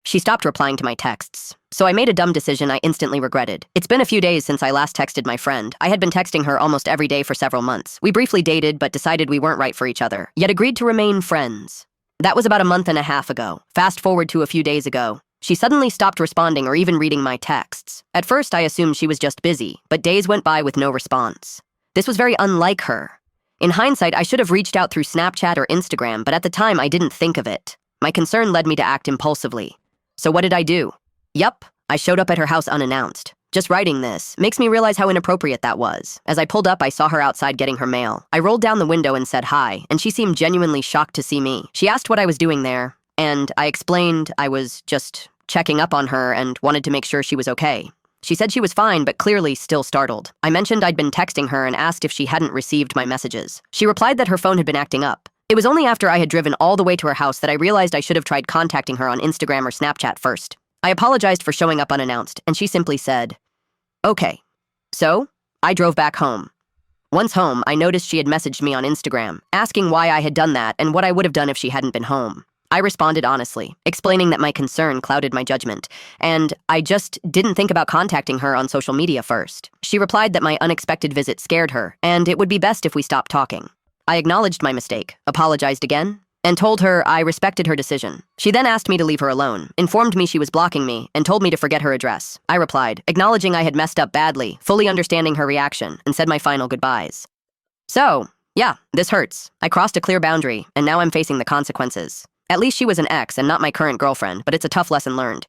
She stopped replying to my texts. So I made a dumb decision I instantly regretted. It's been a few days since I last texted my friend. I had been texting her almost every day for several months. We briefly dated, but decided we weren't right for each other, yet agreed to remain friends. That was about a month and a half ago. Fast forward to a few days ago. She suddenly stopped responding or even reading my texts. At first, I assumed she was just busy, but days went by with no response. This was very unlike her. In hindsight, I should have reached out through Snapchat or Instagram, but at the time, I didn't think of it. My concern led me to act impulsively. So what did I do? Yup, I showed up at her house unannounced. Just writing this makes me realize how inappropriate that was. As I pulled up, I saw her outside getting her mail. I rolled down the window and said hi, and she seemed genuinely shocked to see me. She asked what I was doing there, and I explained I was just checking up on her and wanted to make sure she was okay. She said she was fine, but clearly still startled. I mentioned I'd been texting her and asked if she hadn't received my messages. She replied that her phone had been acting up. It was only after I had driven all the way to her house that I realized I should have tried contacting her on Instagram or Snapchat first. I apologized for showing up unannounced, and she simply said, "Okay." So, I drove back home. Once home, I noticed she had messaged me on Instagram, asking why I had done that and what I would have done if she hadn't been home. I responded honestly, explaining that my concern clouded my judgment, and I just didn't think about contacting her on social media first. She replied that my unexpected visit scared her, and it would be best if we stopped talking. I acknowledged my mistake, apologized again, and told her I respected her decision. She then asked me to leave her alone, informed me she was blocking me, and told me to forget her address. I replied, acknowledging I had messed up badly, fully understanding her reaction, and said my final goodbyes. So, yeah, this hurts. I crossed a clear boundary, and now I'm facing the consequences. At least she was an ex and not my current girlfriend, but it's a tough lesson learned.